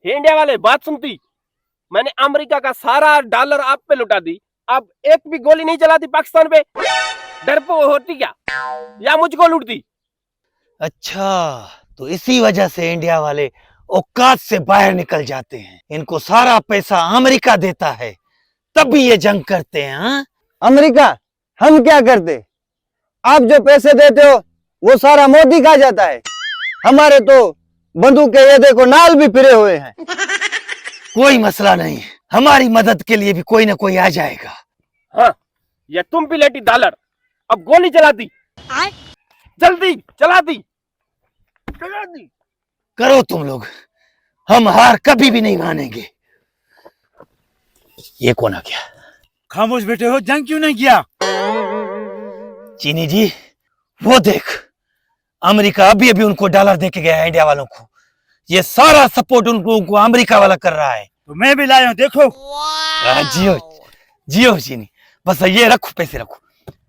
हे India वाले, बात सुनती। मैंने अमेरिका का सारा डॉलर आप पे लुटा दी, अब एक भी गोली नहीं चलाती पाकिस्तान पे। डरपोक होती क्या, या मुझको लूटती? अच्छा, तो इसी वजह से इंडिया वाले औकात से बाहर निकल जाते हैं। इनको सारा पैसा अमेरिका देता है, तब भी ये जंग करते हैं। हाँ? अमेरिका हम क्या करते? आप जो पैसे देते हो वो सारा मोदी खा जाता है। हमारे तो बंदूक के ये देखो नाल भी फिरे हुए हैं। कोई मसला नहीं, हमारी मदद के लिए भी कोई ना कोई आ जाएगा। हाँ, ये तुम भी लेटी डॉलर, अब गोली चलाती, जल्दी चलाती। करो तुम लोग, हम हार कभी भी नहीं मानेंगे। ये कौन आ गया? खामोश बैठे हो, जंग क्यों नहीं किया? चीनी जी, वो देख, अमेरिका अभी अभी उनको डॉलर देके गया है इंडिया वालों को। ये सारा सपोर्ट उनको अमेरिका वाला कर रहा है। तो मैं भी लाया हूं, देखो। जियो जियो चीनी, बस ये रखो, पैसे रखो,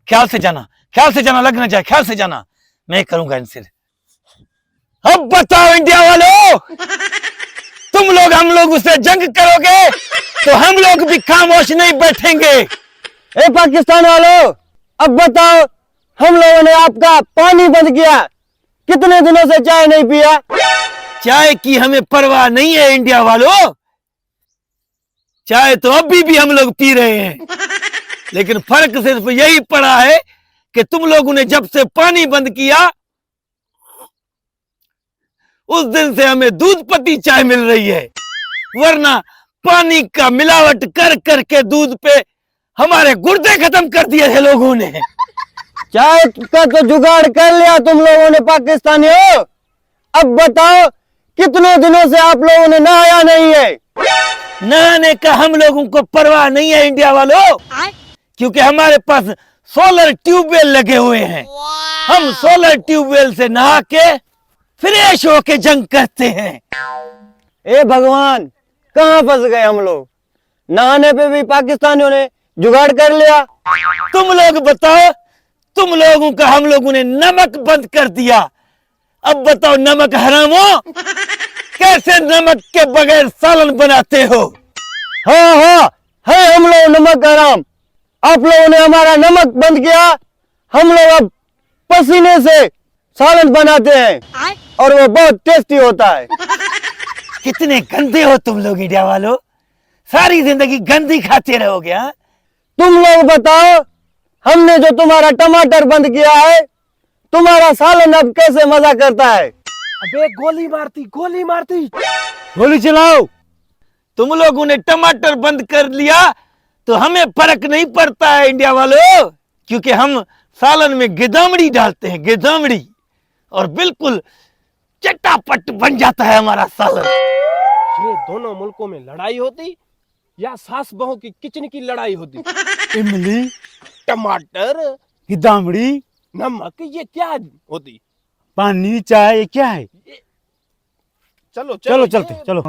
ख्याल से जाना, लग ना जाए, ख्याल से जाना, मैं करूंगा इनसे। अब बताओ इंडिया वालों, तुम लोग हम लोग उससे जंग करोगे तो हम लोग भी खामोश नहीं बैठेंगे। ए पाकिस्तान वालों, अब बताओ, हम लोगों ने आपका पानी बंद किया, कितने दिनों से चाय नहीं पिया? चाय की हमें परवाह नहीं है इंडिया वालों, चाय तो अभी भी हम लोग पी रहे हैं, लेकिन फर्क सिर्फ यही पड़ा है कि तुम लोगों ने जब से पानी बंद किया उस दिन से हमें दूध पत्ती चाय मिल रही है, वरना पानी का मिलावट कर करके दूध पे हमारे गुर्दे खत्म कर दिए थे लोगों ने। चाय का तो जुगाड़ कर लिया तुम लोगों ने पाकिस्तानियों। अब बताओ, कितने दिनों से आप लोगों ने नहाया नहीं है? नहाने का हम लोगों को परवाह नहीं है इंडिया वालों, क्योंकि हमारे पास सोलर ट्यूबवेल लगे हुए हैं। हम सोलर ट्यूबवेल से नहा के फ्रेश होके जंग करते हैं। ए भगवान, कहाँ फंस गए हम लोग? नहाने पे भी पाकिस्तानियों ने जुगाड़ कर लिया। तुम लोग बताओ, तुम लोगों का हम लोगों ने नमक बंद कर दिया, अब बताओ नमक हराम हो? कैसे नमक के बगैर सालन बनाते हो? हाँ हाँ, है हम लोग नमक हराम। आप लोगों ने हमारा नमक बंद किया, हम लोग अब पसीने से सालन बनाते हैं और वो बहुत टेस्टी होता है। कितने गंदे हो तुम लोग इंडिया वालों, सारी जिंदगी गंदी खाते रहोगे। हाँ? तुम लोग बताओ, हमने जो तुम्हारा टमाटर बंद किया है, तुम्हारा सालन अब कैसे मजा करता है? अबे गोली मारती, गोली मारती। गोली चलाओ। तुम लोगों ने टमाटर बंद कर लिया तो हमें फर्क नहीं पड़ता है इंडिया वालों, क्योंकि हम सालन में गिदामड़ी डालते हैं, गिदामड़ी, और बिल्कुल चटापट बन जाता है हमारा सालन। ये दोनों मुल्कों में लड़ाई होती या सास बहू की किचन की लड़ाई होती? इमली, टमाटर, गिदामड़ी, नमक, ये क्या होती? पानी, चाय, ये क्या है? चलो चलो चलते, चलो।